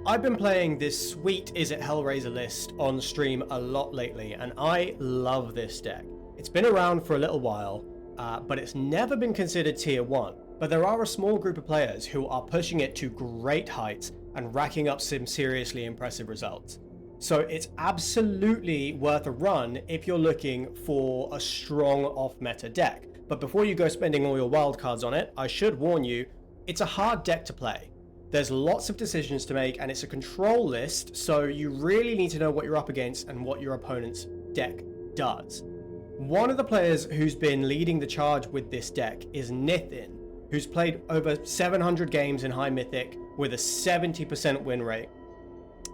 I've been playing this sweet Izzet Hellraiser list on stream a lot lately, and I love this deck. It's been around for a little while, but it's never been considered tier 1. But there are a small group of players who are pushing it to great heights and racking up some seriously impressive results. So it's absolutely worth a run if you're looking for a strong off-meta deck. But before you go spending all your wildcards on it, I should warn you, it's a hard deck to play. There's lots of decisions to make, and it's a control list, so you really need to know what you're up against and what your opponent's deck does. One of the players who's been leading the charge with this deck is Nithin, who's played over 700 games in High Mythic with a 70% win rate.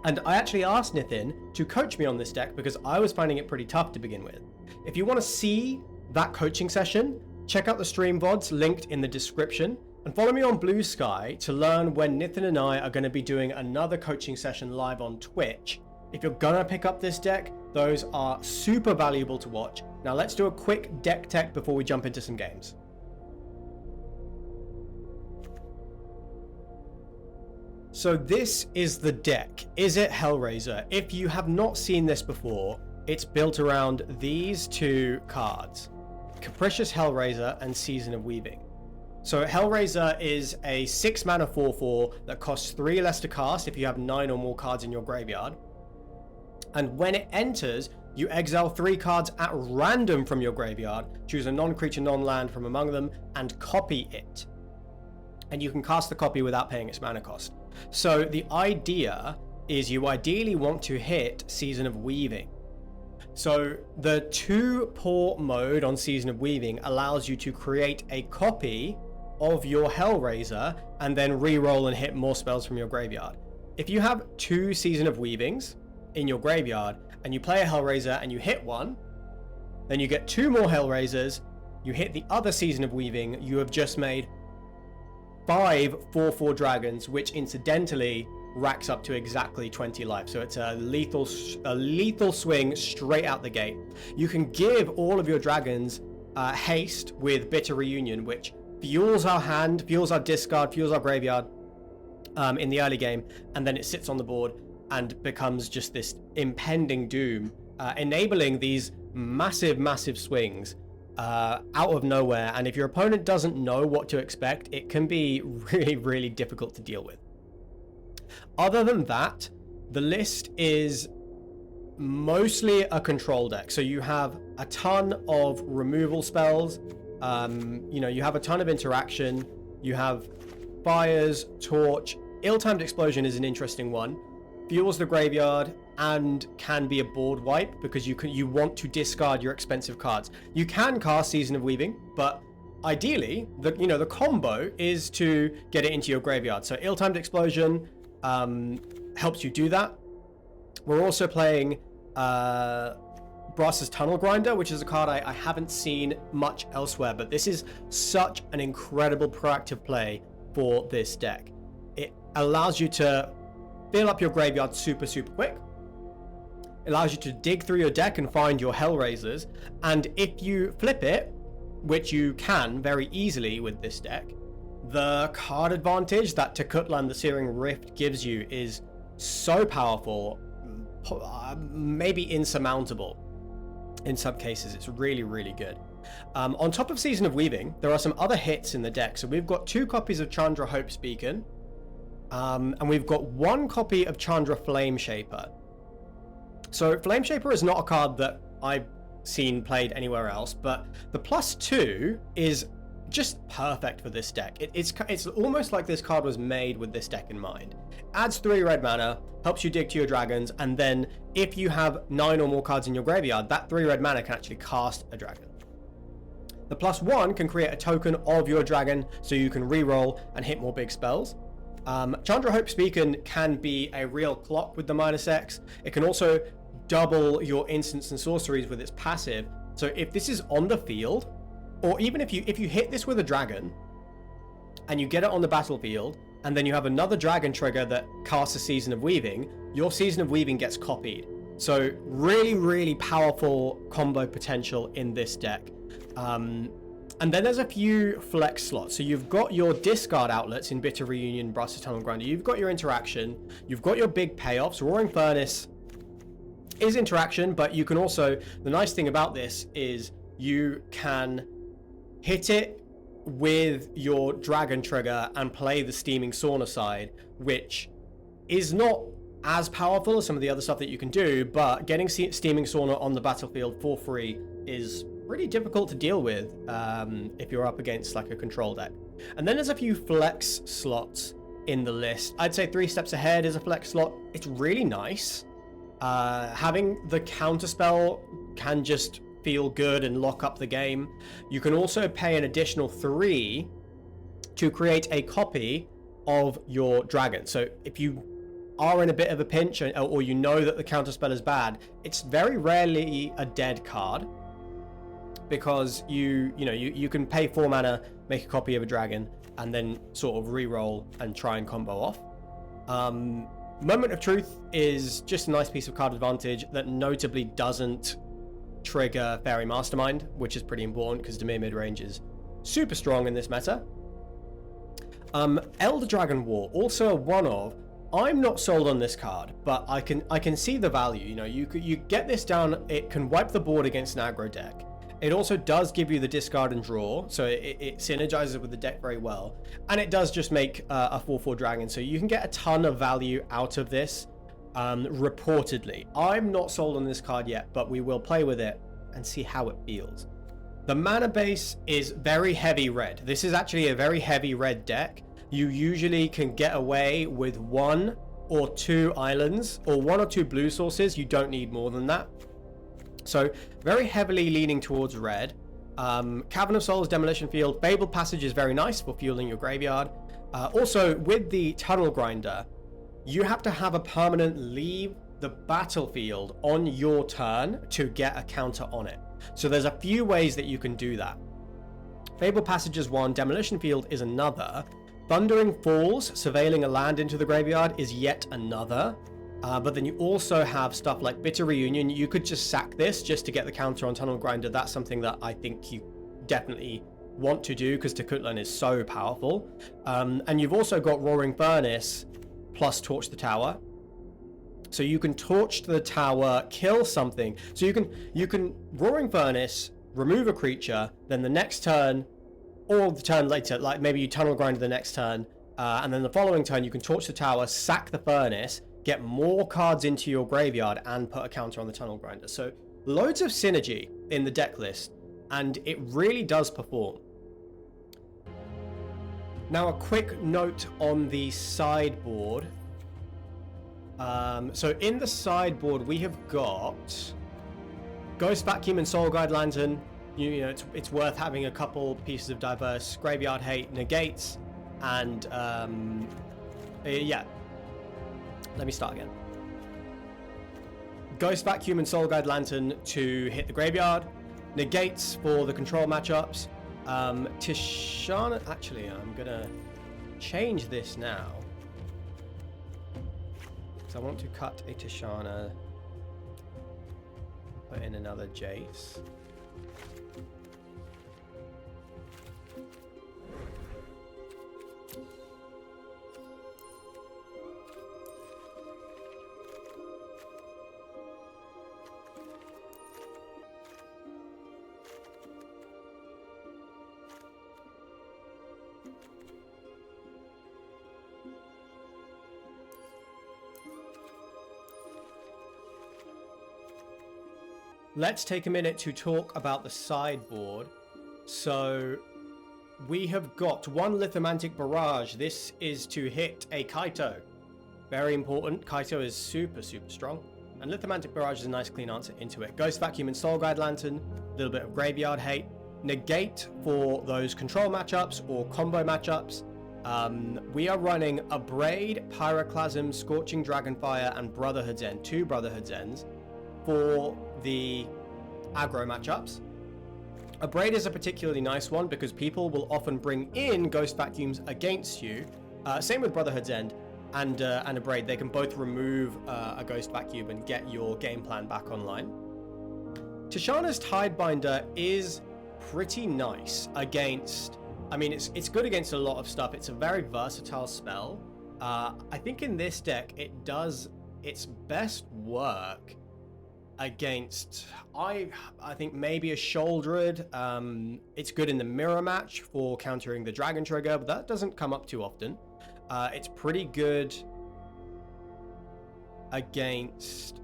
And I actually asked Nithin to coach me on this deck because I was finding it pretty tough to begin with. If you want to see that coaching session, check out the stream VODs linked in the description. And follow me on Blue Sky to learn when Nithin and I are going to be doing another coaching session live on Twitch. If you're going to pick up this deck, those are super valuable to watch. Now let's do a quick deck tech before we jump into some games. So this is the deck, Izzet Hellraiser. If you have not seen this before, it's built around these two cards, Capricious Hellraiser and Season of Weaving. So Hellraiser is a 6 mana 4/4 that costs 3 less to cast if you have 9 or more cards in your graveyard. And when it enters, you exile 3 cards at random from your graveyard, choose a non-creature, non-land from among them, and copy it. And you can cast the copy without paying its mana cost. So the idea is you ideally want to hit Season of Weaving. So the 2-port mode on Season of Weaving allows you to create a copy of your Hellraiser and then re-roll and hit more spells from your graveyard. If you have 2 Season of Weavings in your graveyard and you play a Hellraiser and you hit one, then you get 2 more Hellraisers, you hit the other Season of Weaving, you have just made 5 4/4 dragons, which incidentally racks up to exactly 20 life. So it's a lethal swing straight out the gate. You can give all of your dragons haste with Bitter Reunion, which fuels our hand, fuels our discard, fuels our graveyard in the early game, and then it sits on the board and becomes just this impending doom, enabling these massive swings out of nowhere. And if your opponent doesn't know what to expect, it can be really difficult to deal with. Other than that, the list is mostly a control deck. So you have a ton of removal spells, you have a ton of interaction, you have fires, torch. Ill-timed explosion is an interesting one. Fuels the graveyard and can be a board wipe because you want to discard your expensive cards. You can cast Season of Weaving, but ideally the combo is to get it into your graveyard. So ill-timed explosion helps you do that. We're also playing Brass's Tunnel Grinder, which is a card I haven't seen much elsewhere, but this is such an incredible proactive play for this deck. It allows you to fill up your graveyard super quick. It allows you to dig through your deck and find your Hellraisers, and if you flip it, which you can very easily with this deck, the card advantage that Tekutlan the Searing Rift gives you is so powerful, maybe insurmountable. In some cases, it's really good. On top of Season of Weaving, there are some other hits in the deck. So we've got 2 copies of Chandra Hope's Beacon, and we've got 1 copy of Chandra Flameshaper. So Flameshaper is not a card that I've seen played anywhere else, but the +2 is just perfect for this deck. It's almost like this card was made with this deck in mind. Adds 3 red mana, helps you dig to your dragons, and then if you have 9 or more cards in your graveyard, that 3 red mana can actually cast a dragon. The +1 can create a token of your dragon so you can re-roll and hit more big spells. Chandra Hope's Beacon can be a real clock with the -X. It can also double your instants and sorceries with its passive. So if this is on the field, or even if you hit this with a dragon and you get it on the battlefield, and then you have another dragon trigger that casts a Season of Weaving, your Season of Weaving gets copied. So really powerful combo potential in this deck. And And then there's a few flex slots. So you've got your discard outlets in Bitter Reunion, Brass Tunnel Grinder. You've got your interaction. You've got your big payoffs. Roaring Furnace is interaction, but you can also, the nice thing about this is you can hit it with your Dragon Trigger and play the Steaming Sauna side, which is not as powerful as some of the other stuff that you can do, but getting Steaming Sauna on the battlefield for free is pretty difficult to deal with if you're up against like a control deck. And then there's a few flex slots in the list. I'd say 3 Steps Ahead is a flex slot. It's really nice. Having the counterspell can just feel good and lock up the game. You can also pay an additional 3 to create a copy of your dragon. So if you are in a bit of a pinch, or you know that the counterspell is bad, it's very rarely a dead card, because you can pay 4 mana, make a copy of a dragon, and then sort of re-roll and try and combo off. Moment of Truth is just a nice piece of card advantage that notably doesn't trigger Fairy Mastermind, which is pretty important because Dimir midrange is super strong in this meta. Elder Dragon War, also a one-of. I'm not sold on this card, but I can see the value. You know, you get this down, it can wipe the board against an aggro deck. It also does give you the discard and draw, so it synergizes with the deck very well. And it does just make a 4/4 dragon, so you can get a ton of value out of this, reportedly. I'm not sold on this card yet, but we will play with it and see how it feels. The mana base is very heavy red. This is actually a very heavy red deck. You usually can get away with 1 or 2 islands, or 1 or 2 blue sources. You don't need more than that. So very heavily leaning towards red. Cavern of Souls, Demolition Field, Fabled Passage is very nice for fueling your graveyard. Also, with the Tunnel Grinder, you have to have a permanent leave the battlefield on your turn to get a counter on it. So there's a few ways that you can do that. Fabled Passage is one, Demolition Field is another. Thundering Falls, surveilling a land into the graveyard, is yet another. But then you also have stuff like Bitter Reunion. You could just sack this just to get the counter on Tunnel Grinder. That's something that I think you definitely want to do because Tekutlan is so powerful. And you've also got Roaring Furnace plus Torch the Tower. So you can Torch the Tower, kill something. So you can Roaring Furnace, remove a creature, then the next turn, or the turn later, like maybe you Tunnel Grinder the next turn, and then the following turn you can Torch the Tower, sack the Furnace, get more cards into your graveyard, and put a counter on the Tunnel Grinder. So loads of synergy in the deck list, and it really does perform. Now a quick note on the sideboard. So in the sideboard we have got Ghost Vacuum and Soul Guide Lantern. You know, it's worth having a couple pieces of diverse Graveyard Hate, Negates, and yeah. Let me start again. Ghost Vacuum and Soul Guide Lantern to hit the graveyard. Negates for the control matchups. Tishana, actually, I'm gonna change this now. So I want to cut a Tishana, put in another Jace. Let's take a minute to talk about the sideboard. So we have got one Lithomantic Barrage. This is to hit a Kaito. Very important. Kaito is super strong. And Lithomantic Barrage is a nice clean answer into it. Ghost Vacuum and Soul Guide Lantern. A little bit of Graveyard Hate. Negate for those control matchups or combo matchups. We are running Abrade, Pyroclasm, Scorching Dragonfire, and Brotherhood's End. 2 Brotherhood's Ends for the aggro matchups. Abrade is a particularly nice one because people will often bring in Ghost Vacuums against you. Same with Brotherhood's End and Abrade. They can both remove a Ghost Vacuum and get your game plan back online. Tishana's Tidebinder is pretty nice against... I mean, it's good against a lot of stuff. It's a very versatile spell. I think in this deck, it does its best work against... I think maybe a Shouldered. It's good in the mirror match for countering the Dragon Trigger, but that doesn't come up too often. It's pretty good against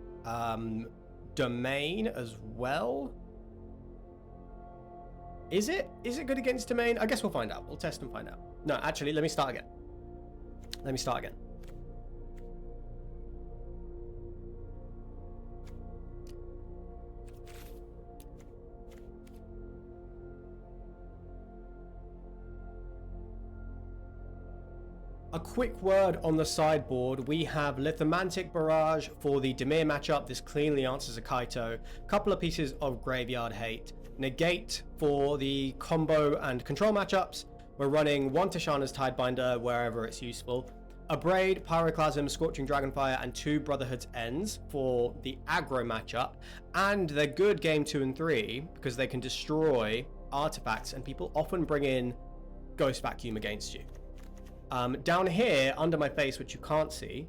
Domain as well. Is it good against Domain? I guess we'll find out. We'll test and find out. No, actually, let me start again. A quick word on the sideboard. We have Lithomantic Barrage for the Dimir matchup. This cleanly answers a Kaito. Couple of pieces of Graveyard Hate. Negate for the combo and control matchups. We're running 1 Tishana's Tidebinder wherever it's useful. Abrade, Pyroclasm, Scorching Dragonfire, and 2 Brotherhood's Ends for the aggro matchup. And they're good game 2 and 3 because they can destroy artifacts, and people often bring in Ghost Vacuum against you. Down here, under my face, which you can't see,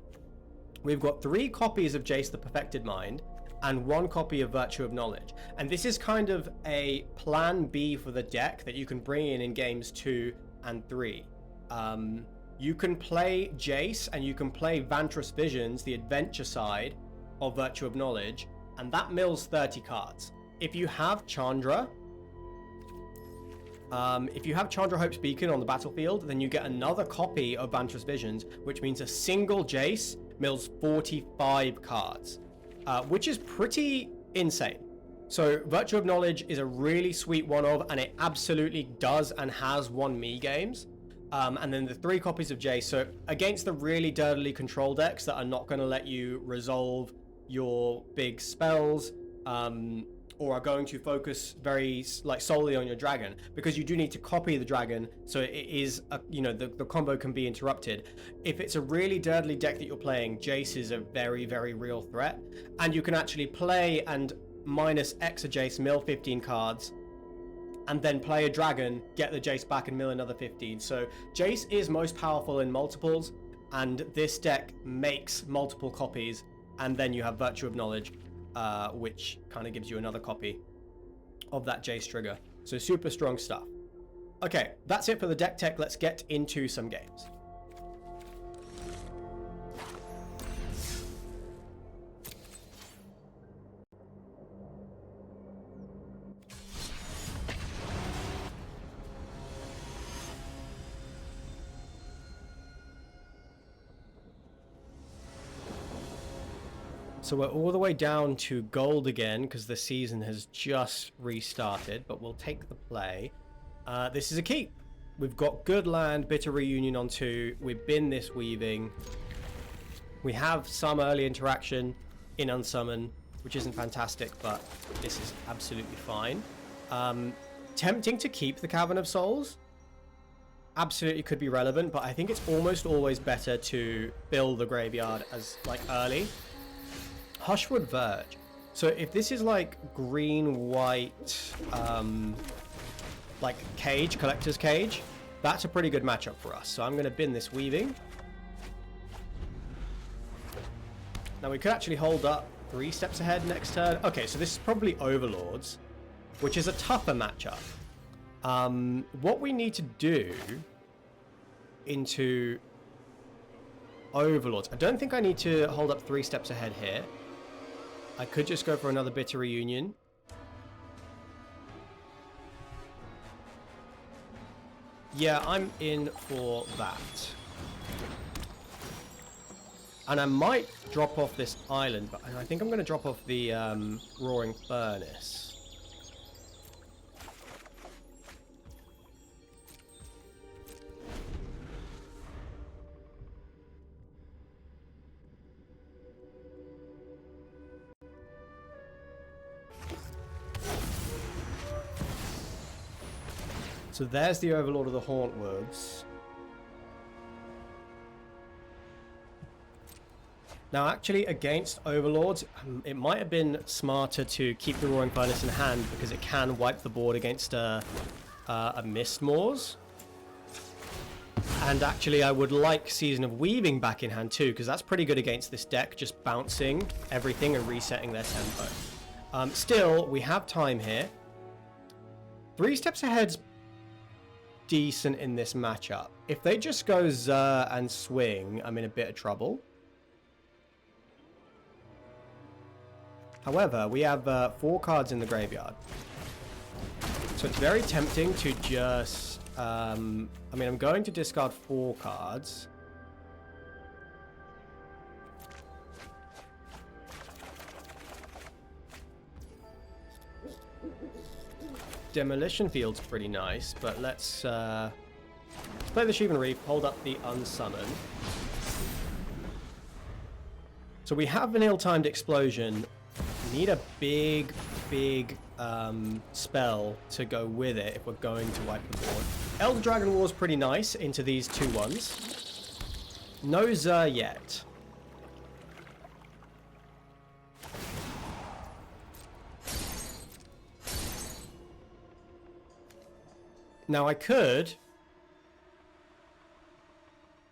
we've got 3 copies of Jace the Perfected Mind and 1 copy of Virtue of Knowledge. And this is kind of a plan B for the deck that you can bring in games 2 and 3. You can play Jace and you can play Vantress Visions, the adventure side of Virtue of Knowledge, and that mills 30 cards. If you have Chandra, Hope's Beacon on the battlefield, then you get another copy of Vantress Visions, which means a single Jace mills 45 cards, which is pretty insane. So Virtue of Knowledge is a really sweet one-of, and it absolutely does and has won me games. And then the 3 copies of Jace. So against the really dirtily control decks that are not going to let you resolve your big spells, or are going to focus very solely on your dragon, because you do need to copy the dragon, so it is the combo can be interrupted. If it's a really dirtily deck that you're playing, Jace is a very, very real threat, and you can actually play and minus X a Jace, mill 15 cards, and then play a dragon, get the Jace back and mill another 15. So Jace is most powerful in multiples, and this deck makes multiple copies, and then you have Virtue of Knowledge, which kind of gives you another copy of that Jace trigger. So super strong stuff. Okay, that's it for the deck tech. Let's get into some games. So we're all the way down to gold again because the season has just restarted, but we'll take the play. This is a keep. We've got good land, Bitter Reunion on 2. We've been this weaving. We have some early interaction in Unsummon, which isn't fantastic, but this is absolutely fine. Tempting to keep the Cavern of Souls. Absolutely could be relevant, but I think it's almost always better to build the graveyard as early. Hushwood Verge. So if this is green, white, cage, collector's cage, that's a pretty good matchup for us. So I'm going to bin this weaving. Now we could actually hold up 3 steps ahead next turn. Okay, so this is probably Overlords, which is a tougher matchup. What we need to do into Overlords, I don't think I need to hold up 3 steps ahead here. I could just go for another Bitter Reunion. Yeah, I'm in for that. And I might drop off this island, but I think I'm going to drop off the Roaring Furnace. So there's the Overlord of the Hauntwoods. Now, actually, against Overlords, it might have been smarter to keep the Roaring Furnace in hand because it can wipe the board against a Mist Moors. And actually, I would like Season of Weaving back in hand too, because that's pretty good against this deck, just bouncing everything and resetting their tempo. Still, we have time here. 3 steps ahead's decent in this matchup. If they just go Zer and swing, I'm in a bit of trouble. However, we have 4 cards in the graveyard. So it's very tempting to just... I mean, I'm going to discard 4 cards. Demolition Field's pretty nice, but let's play the Sheevan Reef, hold up the Unsummon. So we have an ill-timed explosion. Need a big spell to go with it if we're going to wipe the board. Elder Dragon War's pretty nice into these 2/1s. No Zer yet. Now I could...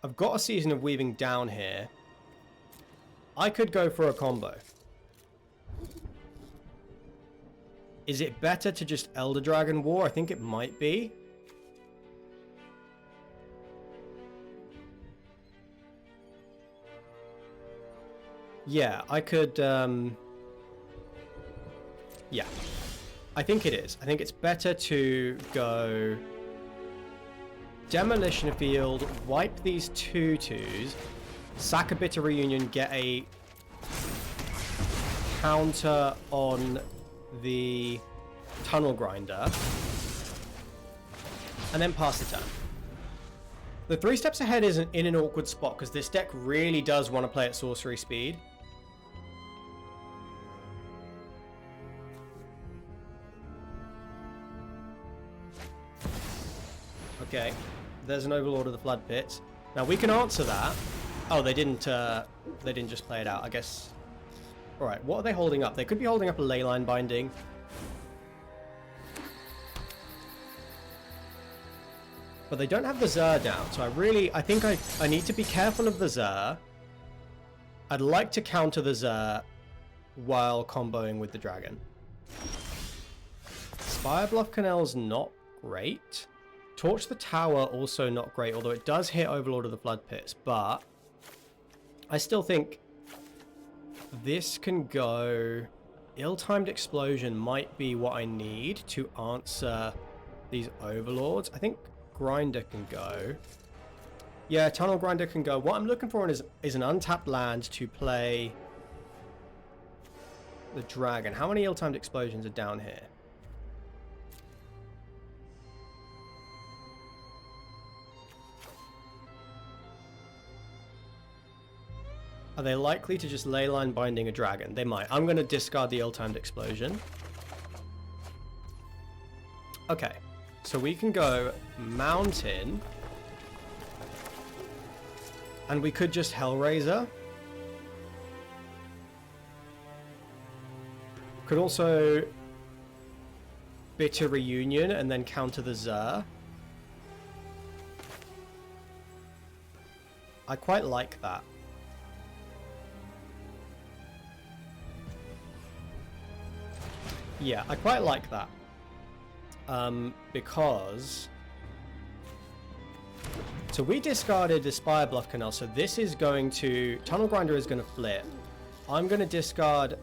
I've got a Season of Weaving down here. I could go for a combo. Is it better to just Elder Dragon War? I think it might be. Yeah, I could... Yeah. I think it is. I think it's better to go... Demolition Field, wipe these 2/2s, sack a Bitter Reunion, get a counter on the Tunnel Grinder, and then pass the turn. The 3 steps ahead is in an awkward spot because this deck really does want to play at sorcery speed. Okay, there's an Overlord of the Flood Pits. Now we can answer that. Oh, they didn't just play it out, I guess. Alright, what are they holding up? They could be holding up a Leyline Binding. But they don't have the Zer down, so I think I need to be careful of the Zer. I'd like to counter the Zer while comboing with the Dragon. Spire Bluff Canal's not great. Torch the Tower also not great, although it does hit Overlord of the Flood Pits, but I still think this can go... Ill-timed Explosion might be what I need to answer these Overlords. I think Grinder can go. Yeah, Tunnel Grinder can go. What I'm looking for is an untapped land to play the Dragon. How many Ill-timed Explosions are down here? Are they likely to just Leyline Binding a Dragon? They might. I'm going to discard the ill-timed Explosion. Okay. So we can go Mountain. And we could just Hellraiser. Could also Bitter Reunion and then counter the Zer. I quite like that. Yeah, I quite like that. Because... So we discarded the Spire Bluff Canal, so this is going to... Tunnel Grinder is going to flip. I'm going to discard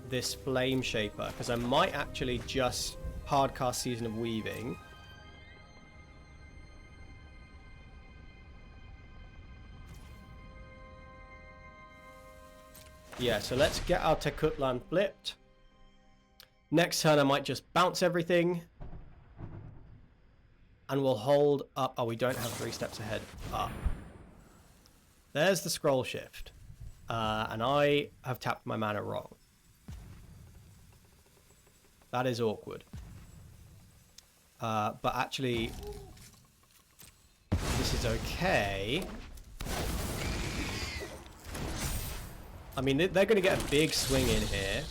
this Flame Shaper, because I might actually just hardcast Season of Weaving. Yeah, so let's get our Tekutlan flipped. Next turn I might just bounce everything. And we'll hold up. Oh, we don't have 3 steps ahead. Up. There's the Scroll Shift. And I have tapped my mana wrong. That is awkward. But actually, this is okay. I mean, they're going to get a big swing in here,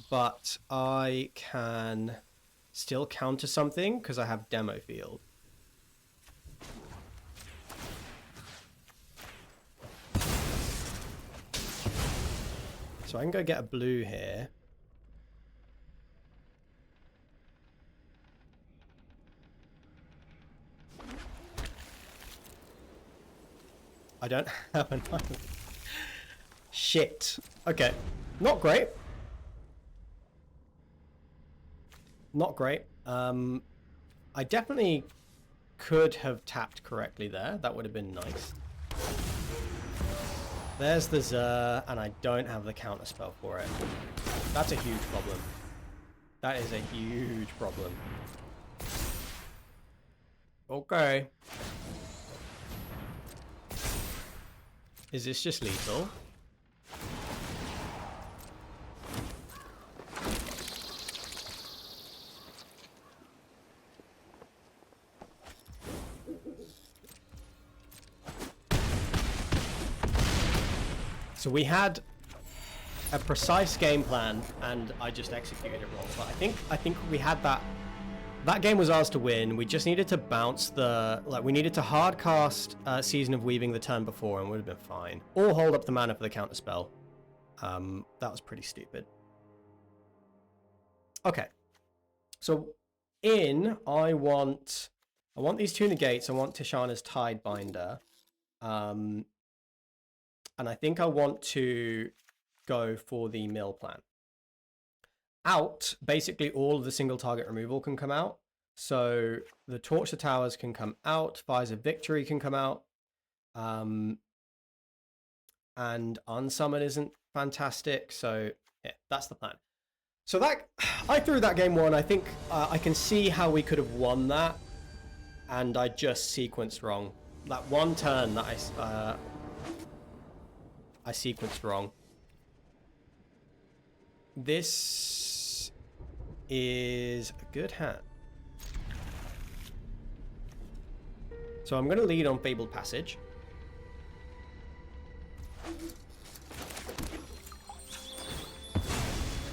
but I can still counter something because I have demo field. So I can go get a blue here. I don't have enough. Shit. Okay. Not great. Not great. I definitely could have tapped correctly there. That would have been nice. There's the Zer, and I don't have the counter spell for it. That's a huge problem. That is a huge problem. Okay. Is this just lethal? So we had a precise game plan, and I just executed it wrong. But I think we had that. That game was ours to win. We just needed to bounce the... Like, we needed to hard cast Season of Weaving the turn before, and would have been fine. Or hold up the mana for the counter spell. That was pretty stupid. Okay. So, I want these two negates. I want Tishana's Tidebinder. And I think I want to go for the mill plan. Out, basically all of the single target removal can come out. So the Torch the Towers can come out, Fires of Victory can come out. And Unsummon isn't fantastic. So yeah, that's the plan. So that I threw that game one. I think I can see how we could have won that. And I just sequenced wrong. That one turn that I sequenced wrong. This is a good hand. So I'm going to lead on Fabled Passage.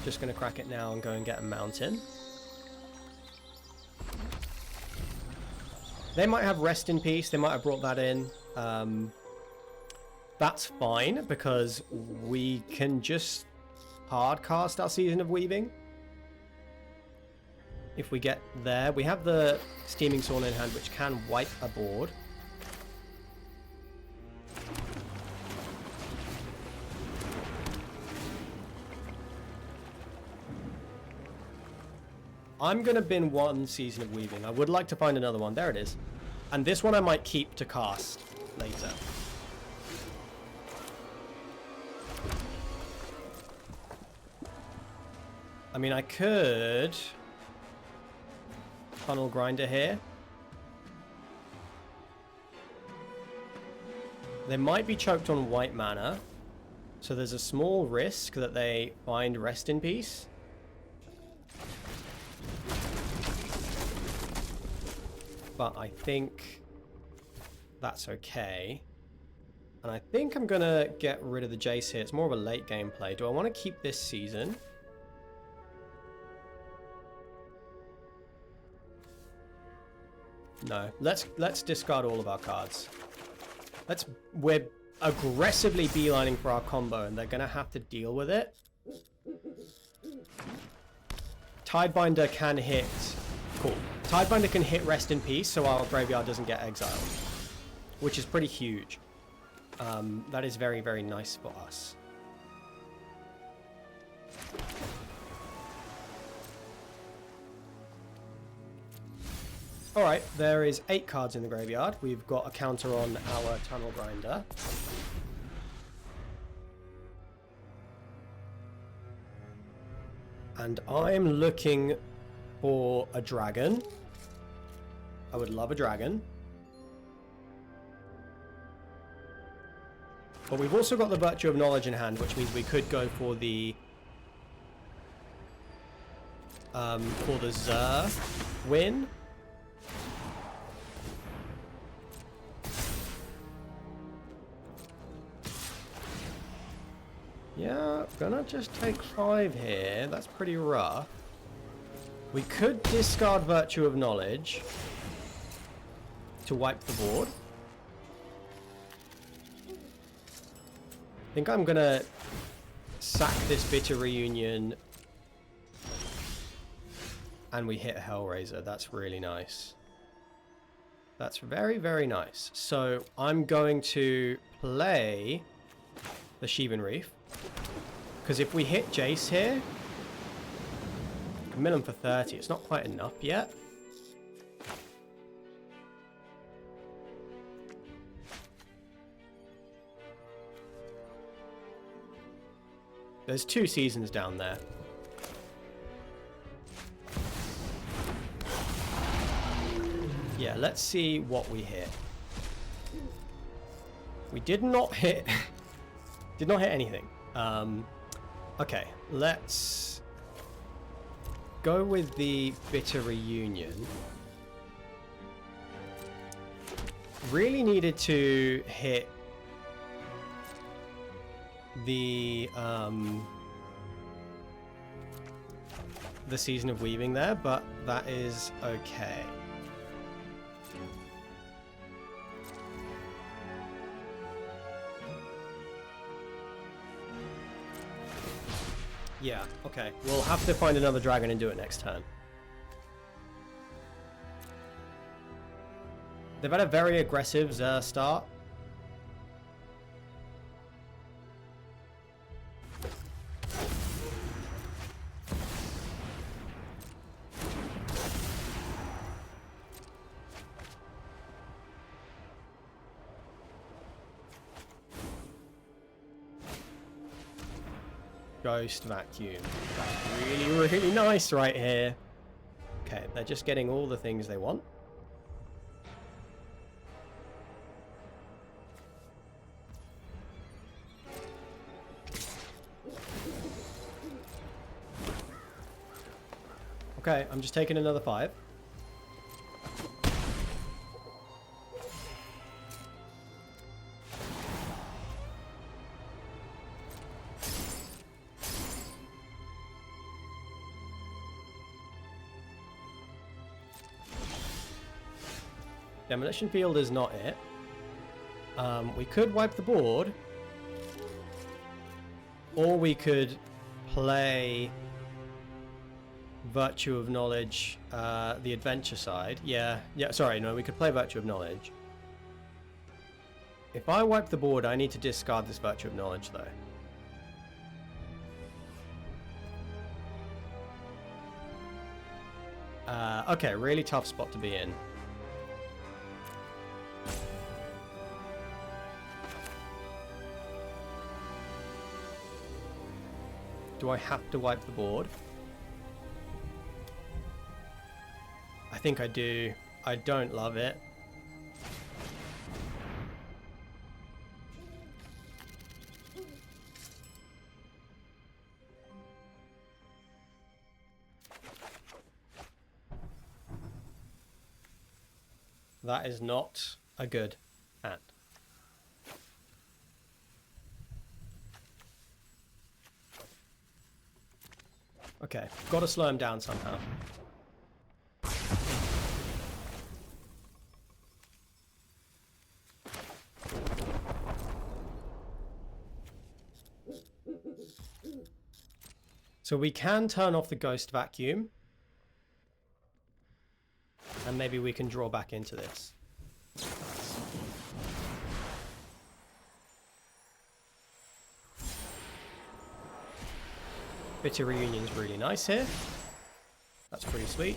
Just going to crack it now and go and get a mountain. They might have Rest in Peace. They might have brought that in. That's fine because we can just hard cast our Season of Weaving. If we get there, we have the Steaming Sawn in hand, which can wipe a board. I'm going to bin one Season of Weaving. I would like to find another one. There it is. And this one I might keep to cast later. I mean, I could Tunnel Grinder here. They might be choked on white mana, so there's a small risk that they find Rest in Peace. But I think that's okay. And I think I'm going to get rid of the Jace here. It's more of a late game play. Do I want to keep this season? No. Let's discard all of our cards. We're aggressively beelining for our combo, and they're going to have to deal with it. Tidebinder can hit... Cool. Tidebinder can hit Rest in Peace, so our graveyard doesn't get exiled, which is pretty huge. That is very, very nice for us. Alright, there is 8 cards in the graveyard. We've got a counter on our Tunnel Grinder. And I'm looking for a dragon. I would love a dragon. But we've also got the Virtue of Knowledge in hand, which means we could go for the Zer win. Yeah, gonna just take 5 here. That's pretty rough. We could discard Virtue of Knowledge to wipe the board. I think I'm gonna sack this Bitter Reunion and we hit a Hellraiser. That's really nice. That's very, very nice. So I'm going to play the Sheevan Reef, because if we hit Jace here, mill him for 30. It's not quite enough yet. There's 2 seasons down there. Yeah, let's see what we hit. We did not hit... did not hit anything. Okay, let's go with the Bitter Reunion. Really needed to hit the Season of Weaving there, but that is okay. Yeah, okay. We'll have to find another dragon and do it next turn. They've had a very aggressive start. Ghost Vacuum. That's really, really nice right here. Okay, they're just getting all the things they want. Okay, I'm just taking another 5. Demolition Field is not it. We could wipe the board. Or we could play Virtue of Knowledge, the adventure side. Yeah, sorry, no, we could play Virtue of Knowledge. If I wipe the board, I need to discard this Virtue of Knowledge, though. Okay, really tough spot to be in. Do I have to wipe the board? I think I do. I don't love it. That is not a good hand. Okay, got to slow him down somehow. So we can turn off the Ghost Vacuum. And maybe we can draw back into this. Bitter Reunion's really nice here. That's pretty sweet.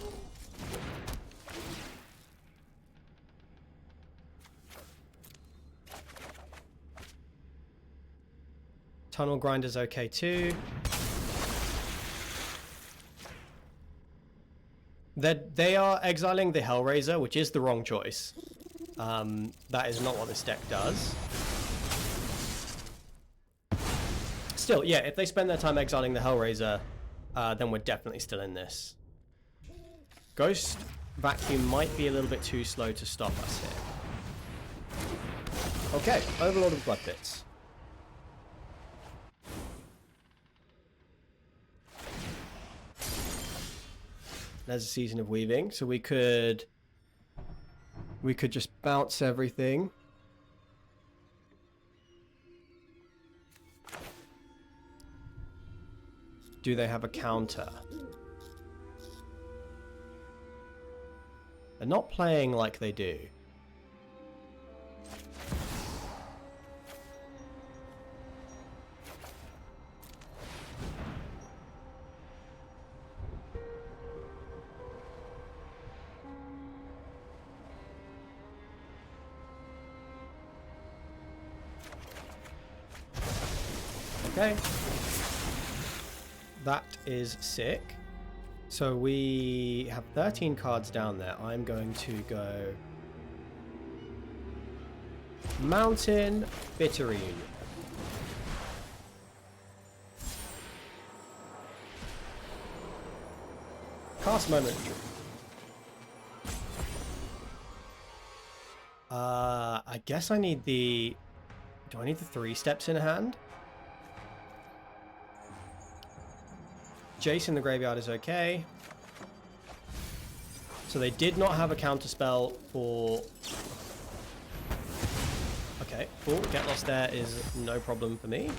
Tunnel Grinder's okay too. They are exiling the Hellraiser, which is the wrong choice. That is not what this deck does. Still, yeah, if they spend their time exiling the Hellraiser, then we're definitely still in this. Ghost Vacuum might be a little bit too slow to stop us here. Okay, Overlord of Blood Pits. there's a Season of Weaving, so we could just bounce everything. Do they have a counter? They're not playing like they do. Okay. That is sick. So we have 13 cards down there. I'm going to go Mountain Bitterine. Cast Moment. I guess I need the... Do I need the 3 steps in hand? Jace in the graveyard is okay. So they did not have a counterspell for... Okay, cool. Get Lost there is no problem for me.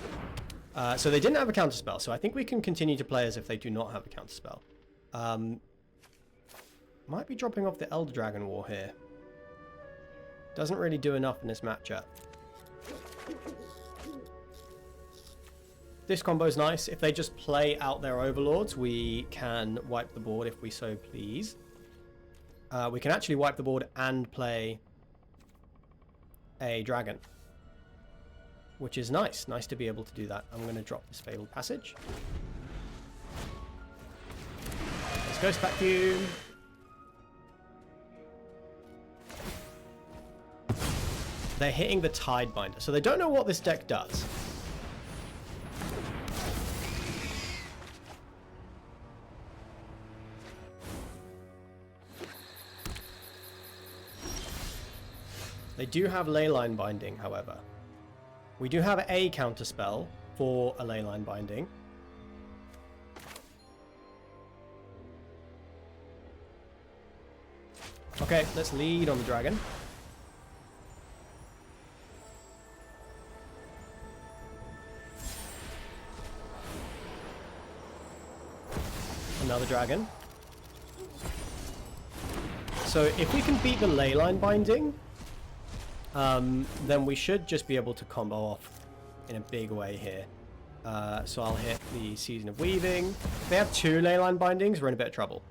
So they didn't have a counterspell, so I think we can continue to play as if they do not have a counterspell. Might be dropping off the Elder Dragon War here. Doesn't really do enough in this matchup. This combo's nice. If they just play out their overlords, we can wipe the board if we so please. We can actually wipe the board and play a dragon, which is nice. Nice to be able to do that. I'm going to drop this Fabled Passage. Let's Ghost Vacuum. They're hitting the Tidebinder, so they don't know what this deck does. They do have Leyline Binding, however. We do have a counterspell for a Leyline Binding. Okay, let's lead on the dragon. Another dragon. So if we can beat the Leyline Binding, then we should just be able to combo off in a big way here. So I'll hit the Season of Weaving. If they have 2 Leyline Bindings, we're in a bit of trouble.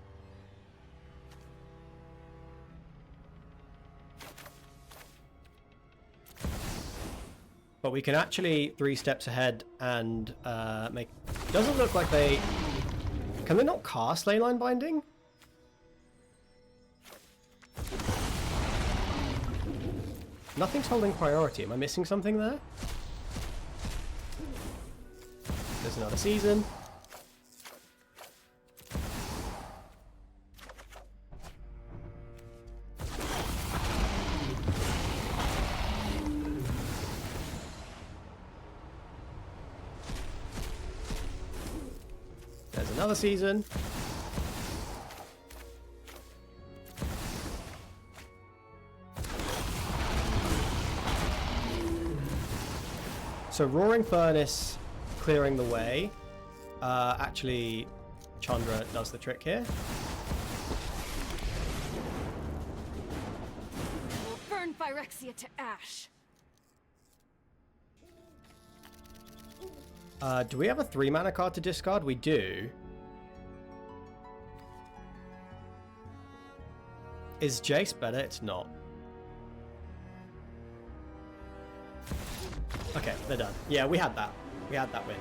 But we can actually 3 steps ahead and make... Doesn't look like they... Can they not cast Leyline Binding? Nothing's holding priority. Am I missing something there? There's another Season. There's another Season. So Roaring Furnace clearing the way. Actually, Chandra does the trick here. We'll burn Phyrexia to ash. Do we have a 3 mana card to discard? We do. Is Jace better? It's not. Okay, they're done. Yeah, we had that. We had that win.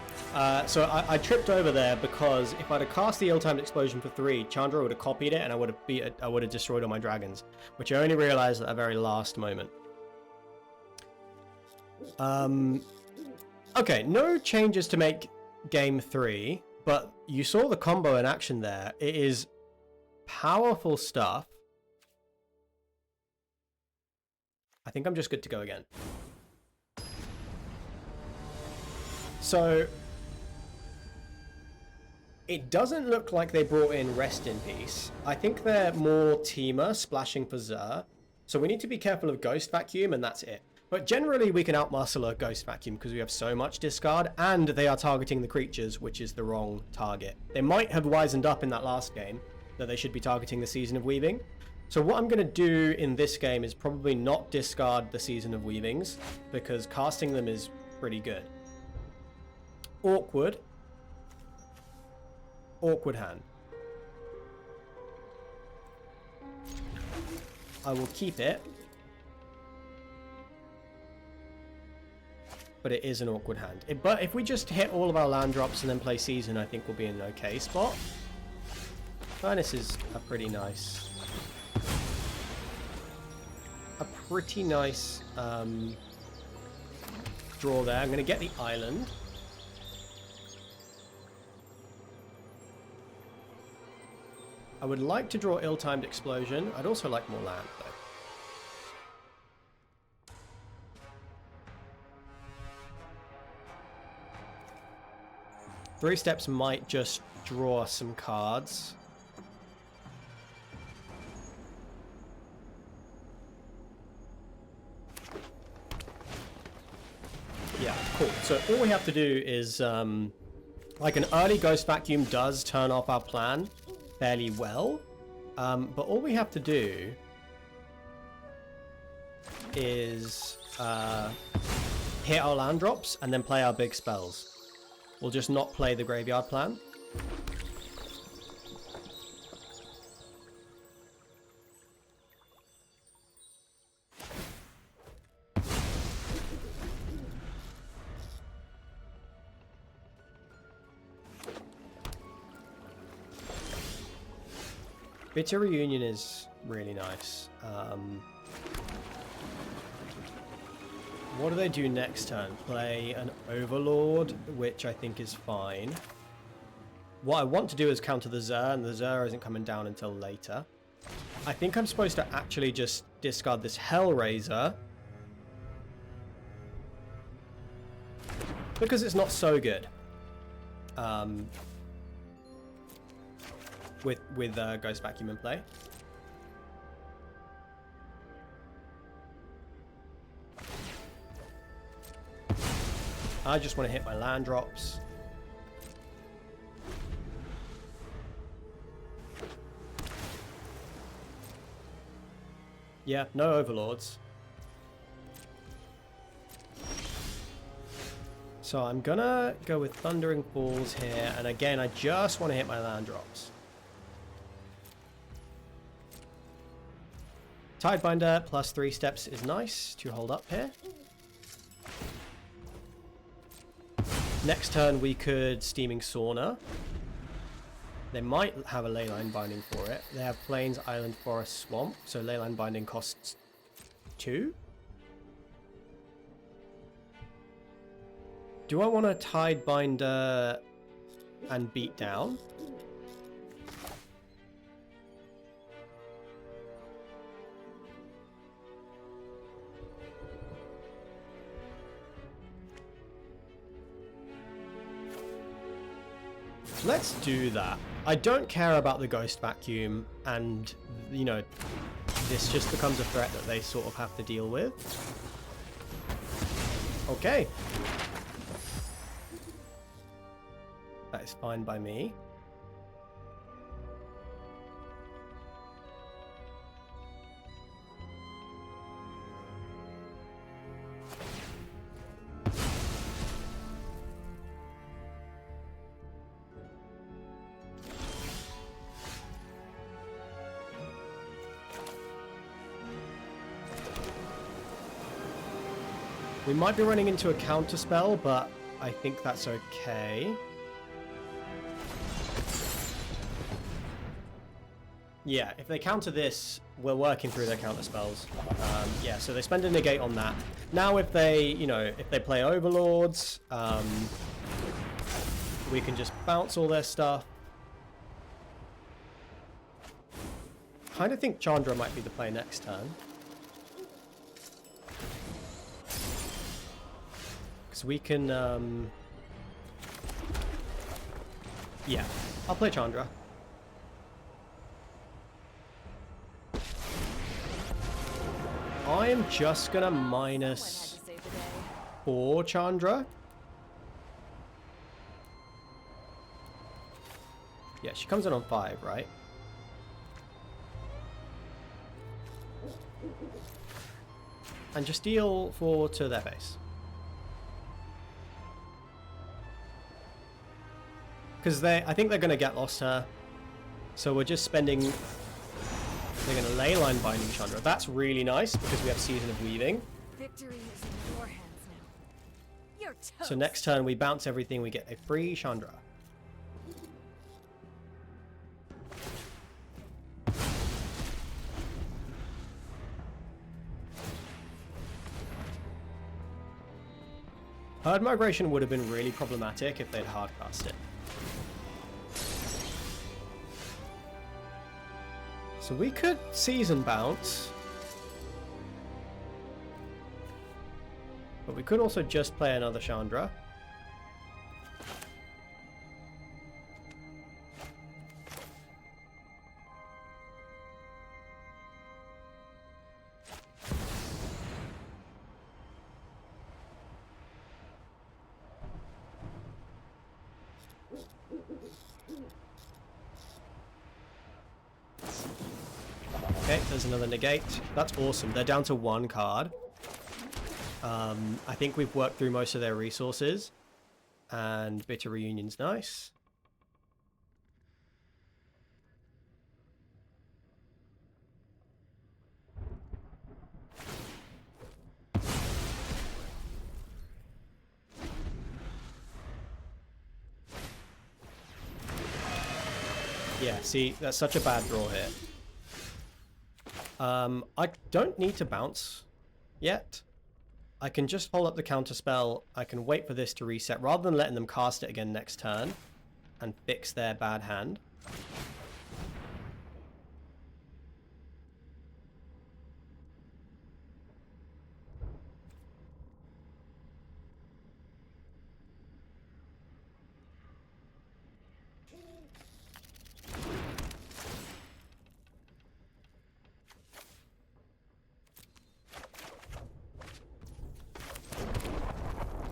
So I tripped over there because if I'd have cast the Ill-Timed Explosion for 3, Chandra would have copied it and I would have destroyed all my dragons, which I only realized at the very last moment. Okay, no changes to make game 3, but you saw the combo in action there. It is powerful stuff. I think I'm just good to go again. So It doesn't look like they brought in Rest in Peace. I think they're more Teamer splashing for Xur. So we need to be careful of Ghost Vacuum, and that's it. But generally we can outmuscle a Ghost Vacuum because we have so much discard, and they are targeting the creatures, which is the wrong target. They might have wisened up in that last game that they should be targeting the Season of Weaving. So what I'm going to do in this game is probably not discard the Season of Weavings, because casting them is pretty good. Awkward hand. I will keep it. But it is an awkward hand. But if we just hit all of our land drops and then play Season, I think we'll be in an okay spot. Furnace is a pretty nice... draw there. I'm going to get the island. I would like to draw Ill-Timed Explosion. I'd also like more land, though. Three steps might just draw some cards. Yeah, cool. So all we have to do is, like an early Ghost Vacuum does turn off our plan fairly well, but all we have to do is hit our land drops and then play our big spells. We'll just not play the graveyard plan. Bitter Reunion is really nice. What do they do next turn? Play an Overlord, which I think is fine. What I want to do is counter the Xur, and the Xur isn't coming down until later. I think I'm supposed to actually just discard this Hellraiser, because it's not so good. With Ghost Vacuum in play. I just want to hit my land drops. Yeah, no overlords. So I'm gonna go with Thundering Falls here, and again I just want to hit my land drops. Tidebinder plus 3 steps is nice to hold up here. Next turn we could Steaming Sauna. They might have a Leyline Binding for it. They have Plains, Island, Forest, Swamp, so Leyline Binding costs 2. Do I want to Tidebinder and beat down? Let's do that. I don't care about the Ghost Vacuum, and, you know, this just becomes a threat that they sort of have to deal with. Okay. That is fine by me. We might be running into a counter spell, but I think that's okay. Yeah, if they counter this, we're working through their counter spells. Yeah, so they spend a negate on that. Now if they, you know, if they play Overlords, we can just bounce all their stuff. Kind of think Chandra might be the play next turn. We can, yeah, I'll play Chandra. I am just gonna minus 4 Chandra. Yeah, she comes in on 5, right? And just deal 4 to their base. Because I think they're going to get lost her. So we're just spending... They're going to ley line Binding Chandra. That's really nice because we have Season of Weaving. Victory is in your hands now. You're toast. So next turn we bounce everything, we get a free Chandra. Herd Migration would have been really problematic if they'd hardcast it. So we could Season bounce. But we could also just play another Chandra. Okay, there's another negate. That's awesome. They're down to 1 card. I think we've worked through most of their resources. And Bitter Reunion's nice. Yeah, see, that's such a bad draw here. I don't need to bounce yet. I can just hold up the counterspell. I can wait for this to reset rather than letting them cast it again next turn and fix their bad hand.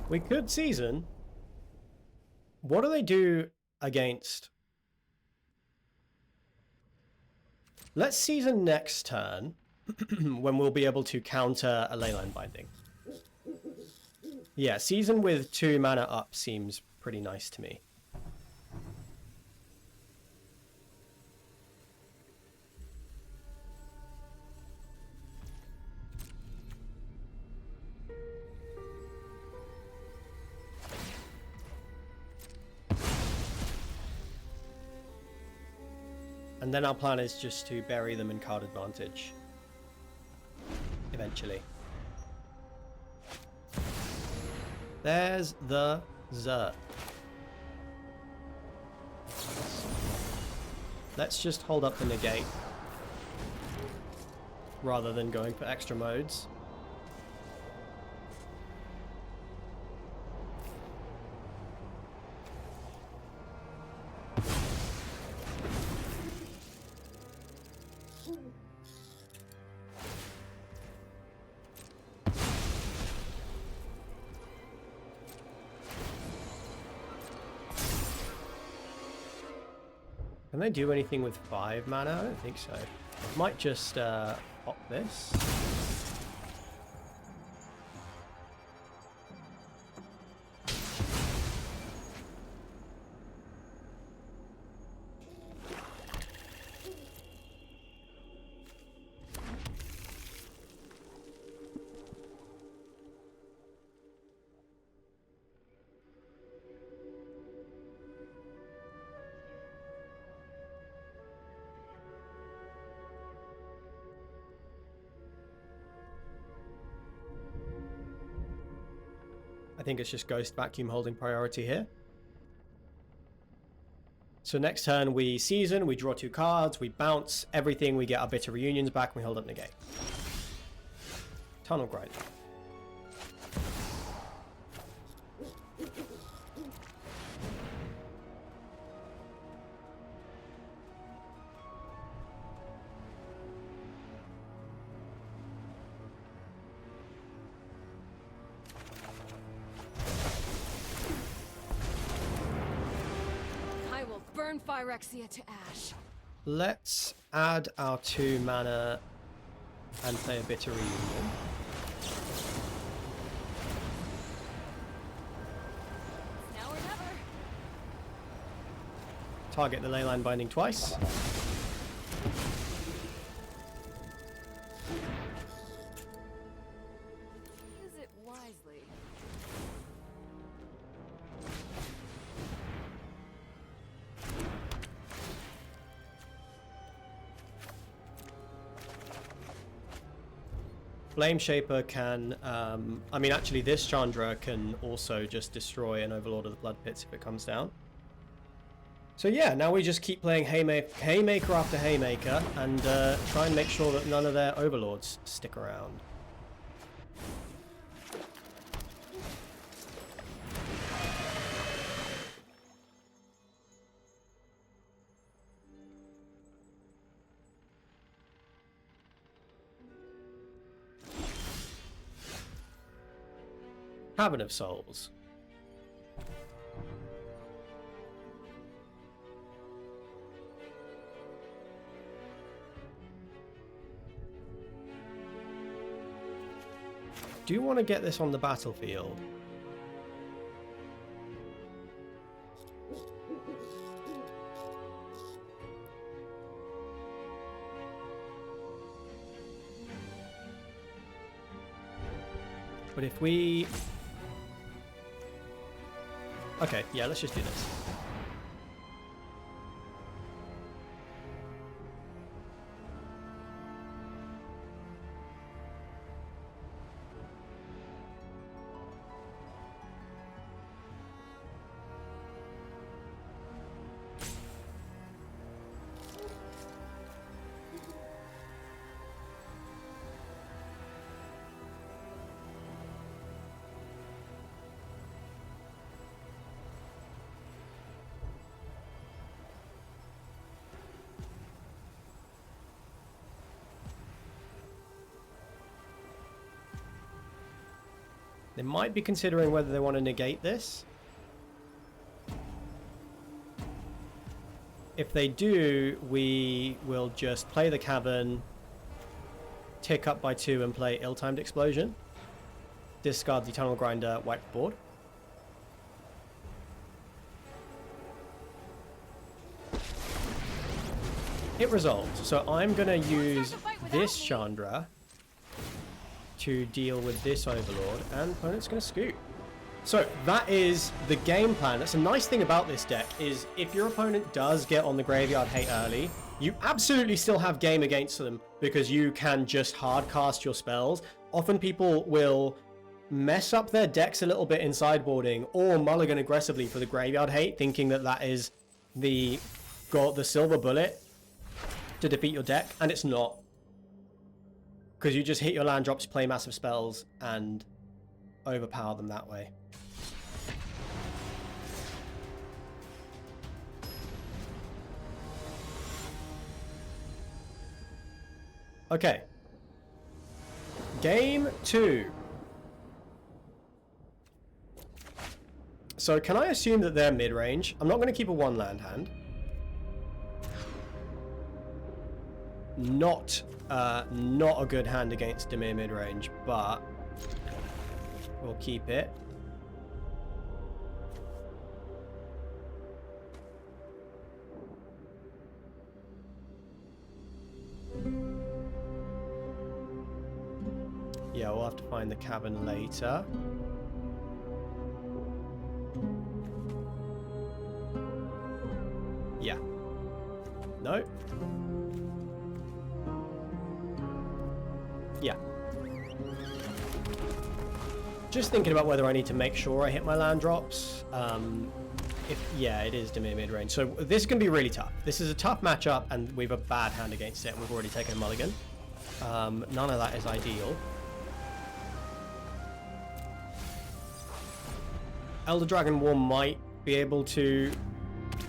We could Season. What do they do against... Let's Season next turn, when we'll be able to counter a Leyline Binding. Yeah, Season with 2 mana up seems pretty nice to me. And then our plan is just to bury them in card advantage. Eventually. There's the Zerg. Let's just hold up the negate. Rather than going for extra modes. Can they do anything with 5 mana? I don't think so. Might just pop this. I think it's just Ghost Vacuum holding priority here. So next turn we Season, we draw 2 cards, we bounce everything, we get our Bitter Reunions back, and we hold up negate. Tunnel Grind. burn Phyrexia to ash. Let's add our 2 mana and play a Bitter Reunion. Now or never. Target the Leyline Binding twice. Use it wisely. Flame Shaper can, I mean, actually, this Chandra can also just destroy an Overlord of the Blood Pits if it comes down. So yeah, now we just keep playing Haymaker after Haymaker and try and make sure that none of their Overlords stick around. Cavern of Souls. Do you want to get this on the battlefield? But if we... Okay, yeah, let's just do this. They might be considering whether they want to negate this. If they do, we will just play the Cavern, tick up by 2 and play Ill-Timed Explosion. Discard the Tunnel Grinder, wipe the board. It resolved. So I'm going to use this Chandra to deal with this Overlord, and opponent's going to scoot. So that is the game plan. That's a nice thing about this deck, is if your opponent does get on the Graveyard Hate early, you absolutely still have game against them because you can just hard cast your spells. Often people will mess up their decks a little bit in sideboarding or mulligan aggressively for the Graveyard Hate, thinking that that is the silver bullet to defeat your deck, and it's not. Because you just hit your land drops, play massive spells, and overpower them that way. Okay. Game 2. So can I assume that they're mid-range? I'm not going to keep a 1-land hand. Not a good hand against Dimir mid-range, but we'll keep it. Yeah, we'll have to find the Cavern later. Yeah. No. Yeah. Just thinking about whether I need to make sure I hit my land drops. Yeah, it is Dimir mid-range. So this can be really tough. This is a tough matchup, and we have a bad hand against it, and we've already taken a mulligan. None of that is ideal. Elder Dragon War might be able to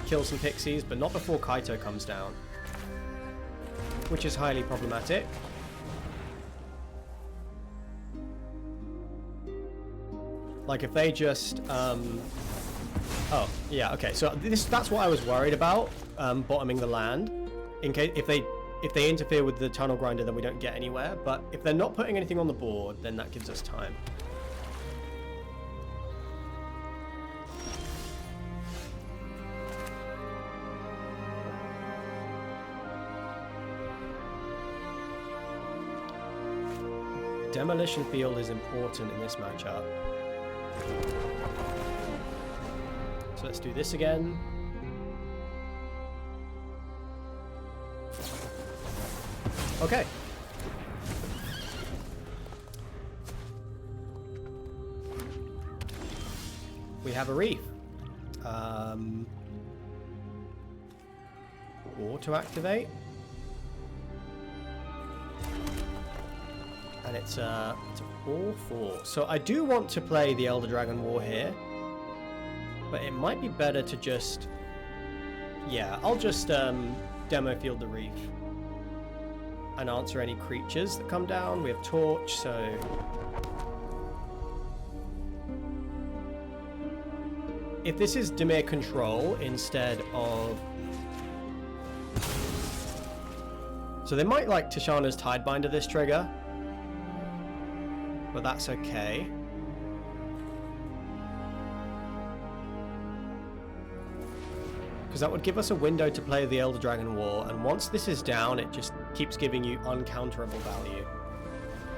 kill some pixies, but not before Kaito comes down, which is highly problematic. Like, if they just Oh, yeah, okay. So that's what I was worried about, bottoming the land. In case if they interfere with the tunnel grinder, then we don't get anywhere. But if they're not putting anything on the board, then that gives us time. Demolition field is important in this matchup. So let's do this again. Okay. We have a reef. Auto activate. And it's a 4/4. So I do want to play the Elder Dragon War here. But it might be better to just... Yeah, I'll just demo field the reef. And answer any creatures that come down. We have Torch, so... If this is Dimir control instead of... So they might like Tishana's Tidebinder this trigger. But that's okay. Because that would give us a window to play the Elder Dragon War, and once this is down, it just keeps giving you uncounterable value,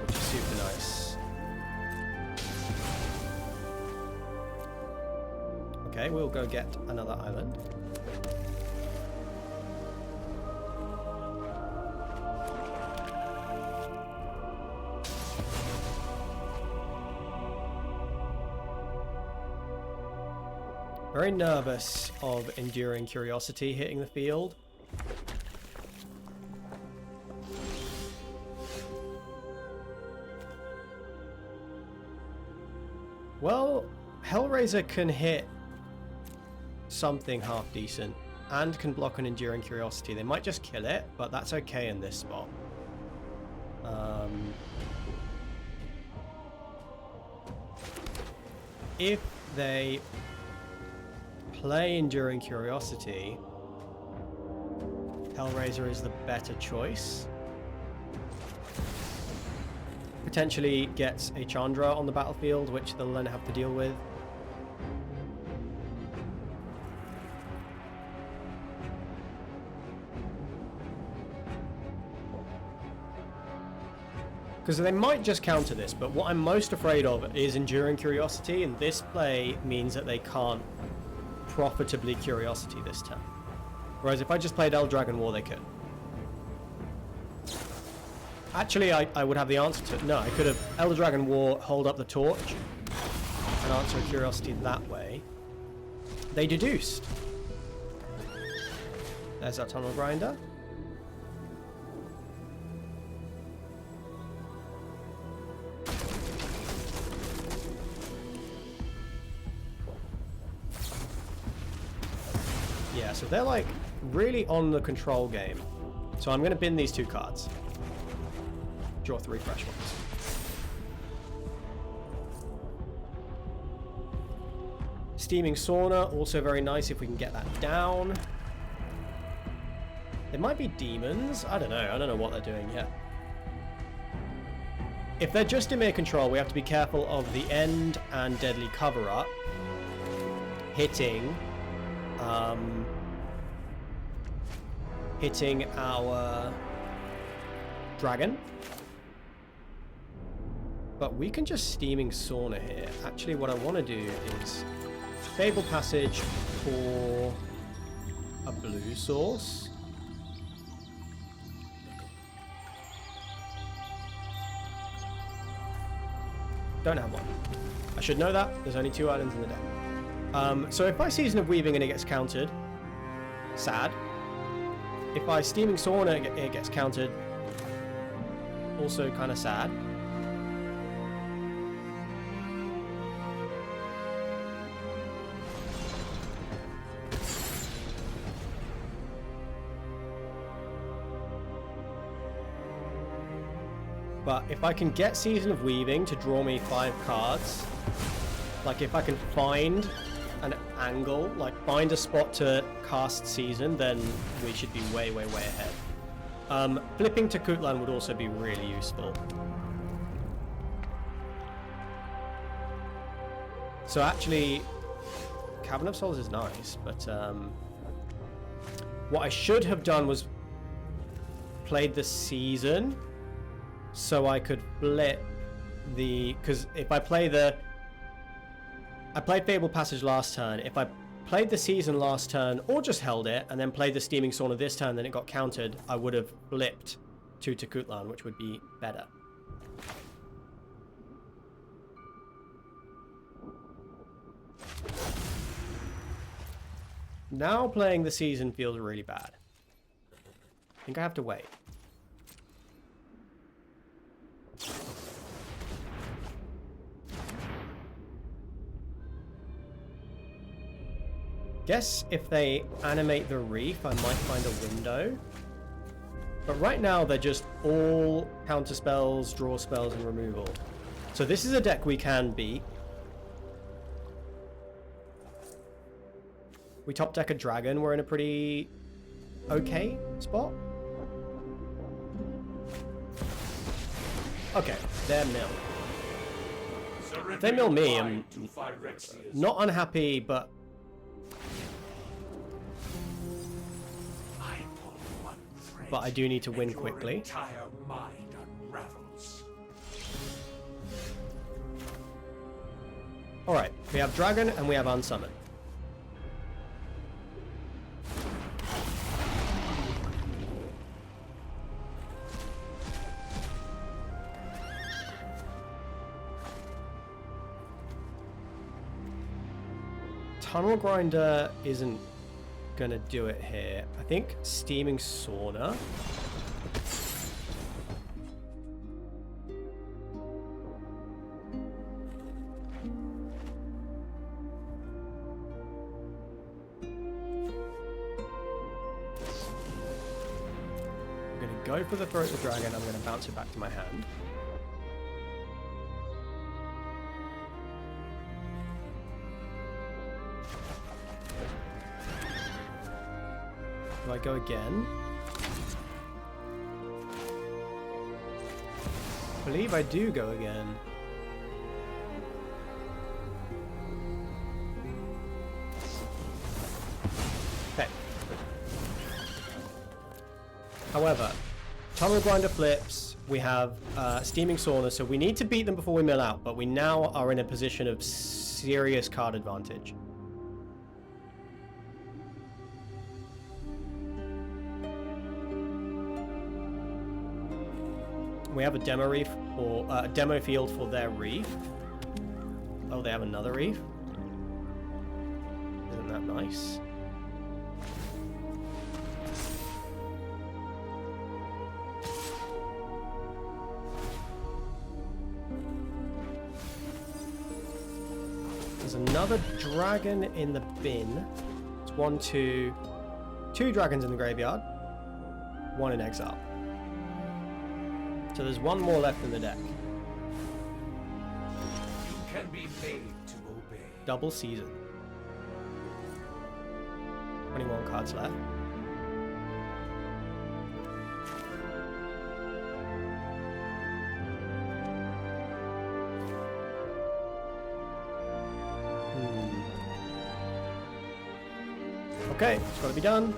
which is super nice. Okay, we'll go get another island. Very nervous of Enduring Curiosity hitting the field. Well, Hellraiser can hit something half decent and can block an Enduring Curiosity. They might just kill it, but that's okay in this spot. If they play Enduring Curiosity, Hellraiser is the better choice. Potentially gets a Chandra on the battlefield, which they'll then have to deal with. Because they might just counter this, but what I'm most afraid of is Enduring Curiosity, and this play means that they can't profitably Curiosity this turn. Whereas if I just played Elder Dragon War, they could. Actually, I would have the answer to it. No, I could have Elder Dragon War, hold up the torch, and answer a Curiosity that way. They deduced. There's our Tunnel Grinder. Yeah, so they're like really on the control game. So I'm going to bin these two cards. Draw 3 fresh ones. Steaming Sauna, also very nice if we can get that down. It might be demons. I don't know what they're doing yet. If they're just Dimir control, we have to be careful of the End and Deadly Cover-Up hitting our dragon. But we can just Steaming Sauna here. Actually, what I want to do is Fable Passage for a blue source. Don't have one. I should know that. There's only 2 islands in the deck. So if I Season of Weaving and it gets countered, sad. If I Steaming Sauna it gets countered, also kind of sad. But if I can get Season of Weaving to draw me 5 cards, like if I can find angle, like find a spot to cast Season, then we should be way, way, way ahead. Flipping to Kutlan would also be really useful. So actually, Cavern of Souls is nice, but what I should have done was played the Season so I could flip the... Because if I play the... I played Fabled Passage last turn. If I played the Season last turn, or just held it, and then played the Steaming Sauna this turn, then it got countered, I would have flipped to Kutlan, which would be better. Now playing the Season feels really bad. I think I have to wait. Guess if they animate the reef, I might find a window. But right now, they're just all counter spells, draw spells, and removal. So this is a deck we can beat. We top deck a dragon, we're in a pretty okay spot. Okay, they're mill. If they mill me, I'm not unhappy, but I do need to win quickly. Alright, we have dragon and we have unsummon. Tunnel Grinder isn't gonna do it here. I think Steaming Sauna. I'm gonna go for the Throat of the Dragon. I'm gonna bounce it back to my hand. Do I go again? I believe I do go again. Okay. However, Tunnel Grinder flips, we have Steaming Sauna, so we need to beat them before we mill out, but we now are in a position of serious card advantage. We have a demo reef or demo field for their reef. Oh, they have another reef. Isn't that nice? There's another dragon in the bin. It's two dragons in the graveyard, one in exile. So there's one more left in the deck. You can be made to obey. Double Season. 21 cards left. Okay, it's got to be done.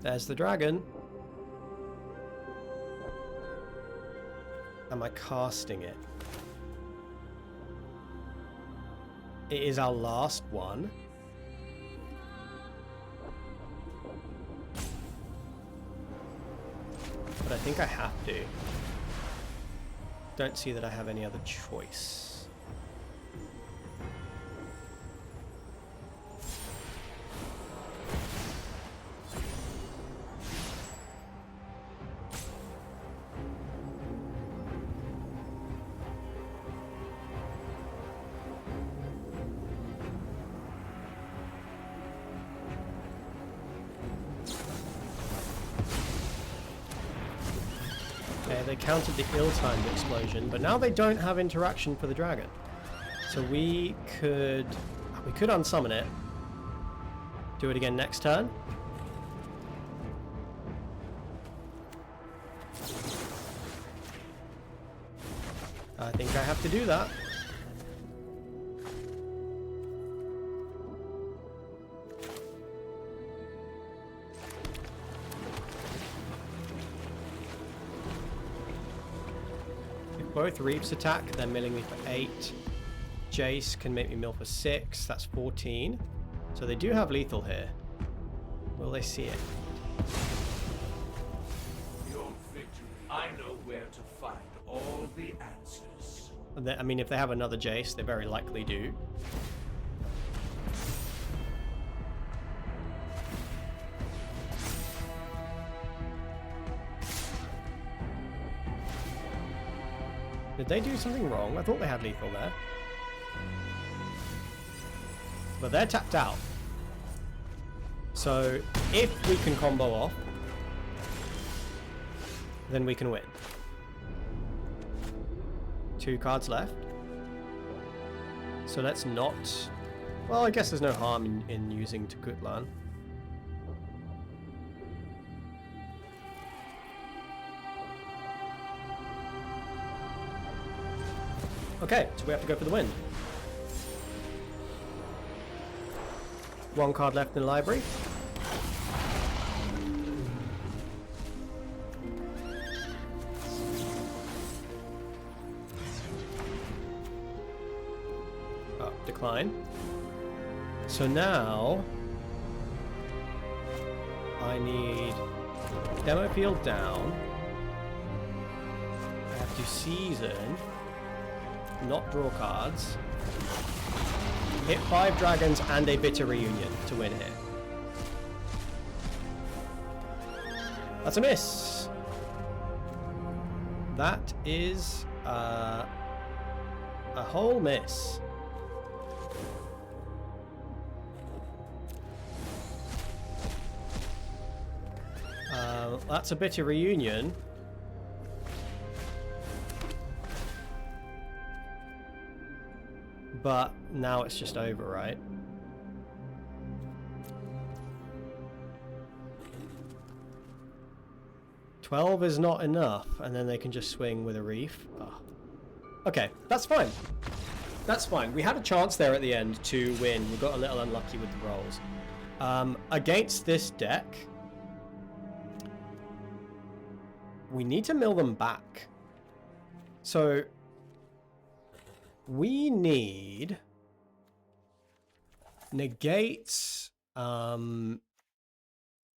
There's the dragon. Am I casting it? It is our last one. But I think I have to. Don't see that I have any other choice. Okay, they countered the ill-timed explosion, but now they don't have interaction for the dragon. So we could unsummon it. Do it again next turn. I think I have to do that. If both Reaps attack, they're milling me for 8. Jace can make me mill for 6. That's 14. So they do have lethal here. Will they see it? Your victory. I know where to find all the answers. I mean, if they have another Jace, they very likely do. Did they do something wrong? I thought they had lethal there. But they're tapped out. So if we can combo off, then we can win. 2 cards left. So let's not... Well, I guess there's no harm in using Takutlan. Okay, so we have to go for the win. 1 card left in the library. Oh, decline. So now I need demo field down. I have to season, not draw cards. Hit 5 dragons and a bitter reunion to win here. That's a miss. That is a whole miss. That's a bitter reunion. But now it's just over, right? $12 is not enough, and then they can just swing with a reef. Oh. Okay, that's fine. That's fine. We had a chance there at the end to win. We got a little unlucky with the rolls. Against this deck, we need to mill them back. So we need negates,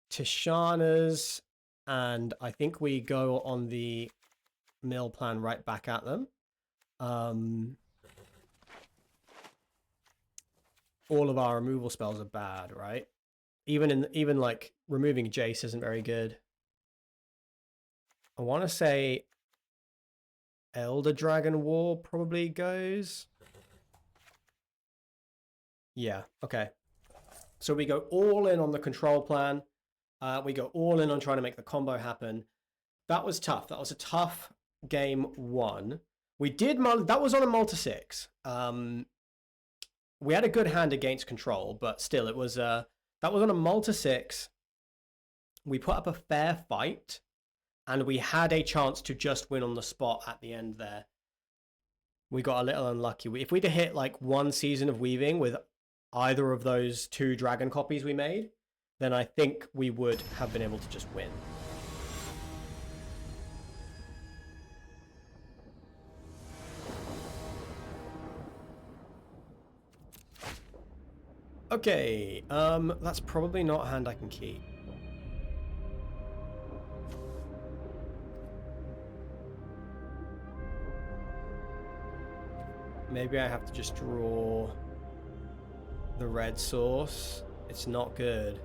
Tishana's, and I think we go on the mill plan right back at them. All of our removal spells are bad, right? Even like removing Jace isn't very good. I want to say Elder Dragon War probably goes. Yeah, okay. So we go all in on the control plan. We go all in on trying to make the combo happen. That was tough. That was a tough game 1. We did that was on a multi 6. We had a good hand against control, but still it was that was on a multi 6. We put up a fair fight. And we had a chance to just win on the spot at the end there. We got a little unlucky. If we'd have hit like 1 season of weaving with either of those 2 dragon copies we made, then I think we would have been able to just win. Okay, that's probably not a hand I can keep. Maybe I have to just draw the red source. It's not good.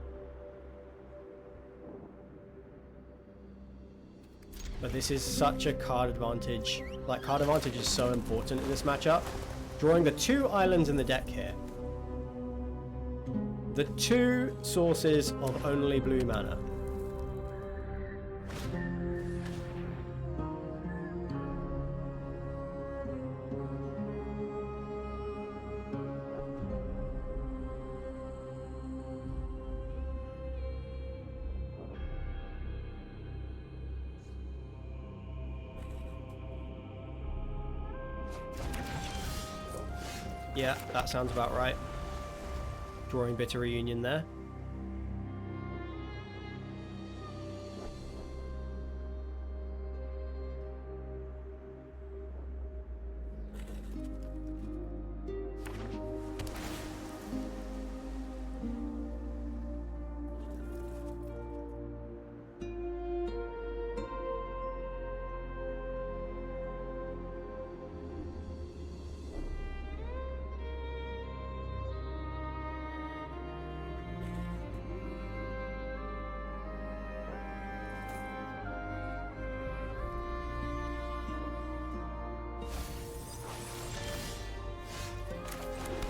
But this is such a card advantage. Like, card advantage is so important in this matchup. Drawing the 2 islands in the deck here. The 2 sources of only blue mana. Yeah, that sounds about right. Drawing bitter reunion there.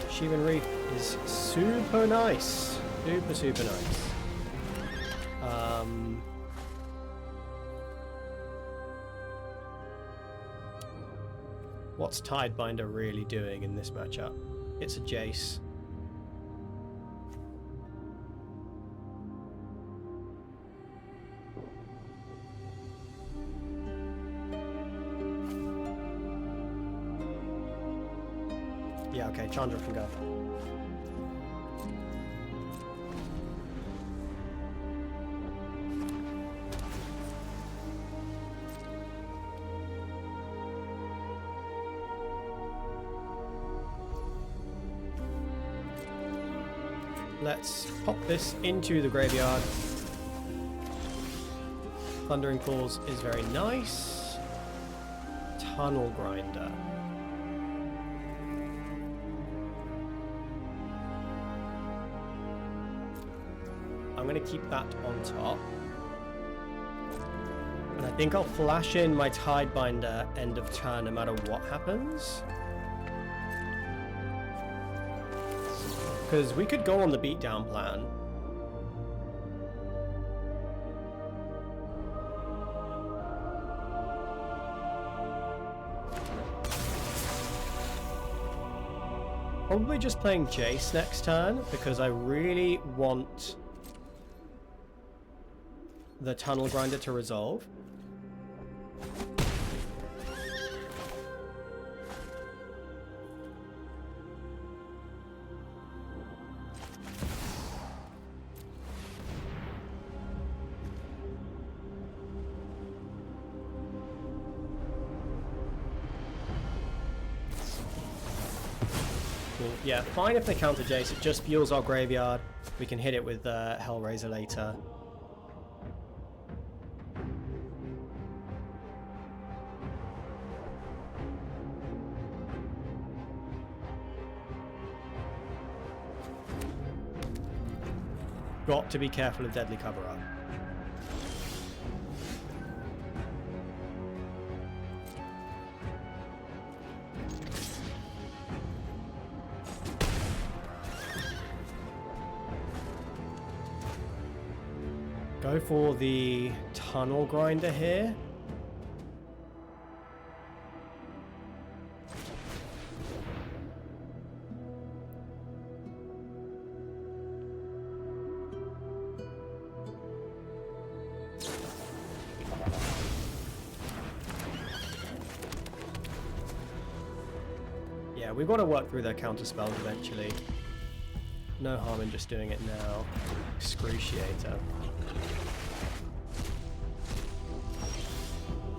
Sheevan Reef is super nice. Super nice. What's Tidebinder really doing in this matchup? It's a Jace. Yeah, okay, Chandra can go. Let's pop this into the graveyard. Thundering Claws is very nice. Tunnel Grinder. I'm going to keep that on top. And I think I'll flash in my Tidebinder end of turn no matter what happens. Because we could go on the beatdown plan. Probably just playing Jace next turn because I really want the Tunnel Grinder to resolve. Cool. Yeah, fine if they counter Jace. It just fuels our graveyard. We can hit it with Hellraiser later. Got to be careful of Deadly Cover-Up. Go for the Tunnel Grinder here. Yeah, we've got to work through their counter spells eventually. No harm in just doing it now. Excruciator.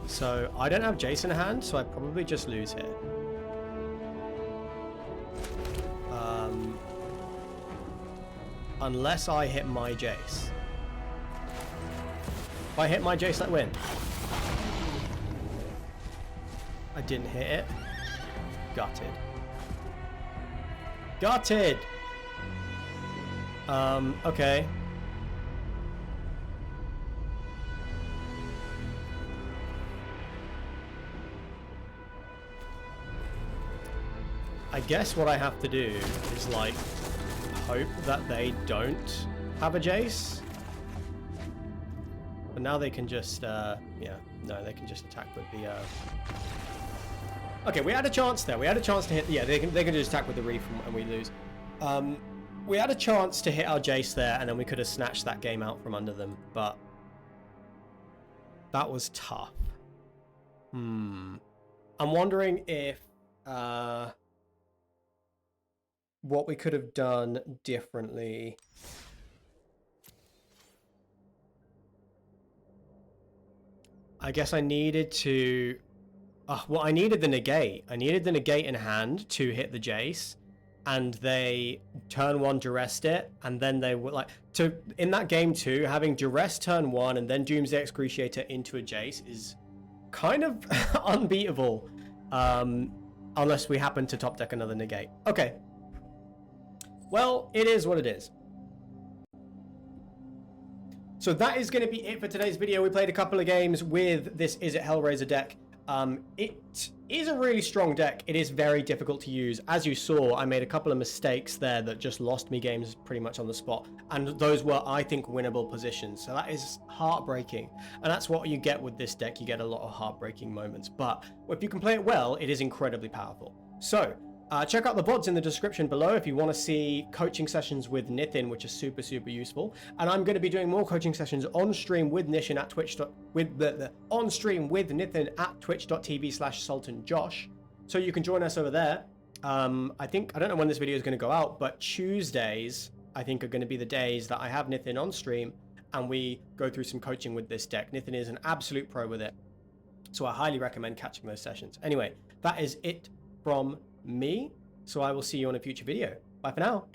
So, I don't have Jace in hand, so I probably just lose here. Unless I hit my Jace. If I hit my Jace, I win. I didn't hit it. Gutted. Gutted! Okay. I guess what I have to do is, like, hope that they don't have a Jace. But now they can just, yeah, no, they can just attack with the, Okay, we had a chance there. We had a chance to hit, yeah, they can just attack with the Reef and we lose. We had a chance to hit our Jace there, and then we could have snatched that game out from under them, but that was tough. I'm wondering if, what we could have done differently. I guess I needed to... well, I needed the negate. I needed the negate in hand to hit the Jace. And they turn 1 duressed it. And then they were like... in that game too, having duress turn 1 and then Doomsday Excruciator into a Jace is kind of unbeatable. Unless we happen to top deck another negate. Okay. Well, it is what it is. So that is going to be it for today's video. We played a couple of games with this Izzet Hellraiser deck. It is a really strong deck. It is very difficult to use. As you saw, I made a couple of mistakes there that just lost me games pretty much on the spot. And those were, I think, winnable positions. So that is heartbreaking. And that's what you get with this deck. You get a lot of heartbreaking moments. But if you can play it well, it is incredibly powerful. So... check out the VODs in the description below if you want to see coaching sessions with Nithin, which is super, super useful. And I'm going to be doing more coaching sessions on stream with Nishin at on stream with Nithin at twitch.tv/SultanJosh. So you can join us over there. I don't know when this video is going to go out, but Tuesdays, I think, are going to be the days that I have Nithin on stream and we go through some coaching with this deck. Nithin is an absolute pro with it. So I highly recommend catching those sessions. Anyway, that is it from me, so I will see you on a future video. Bye for now.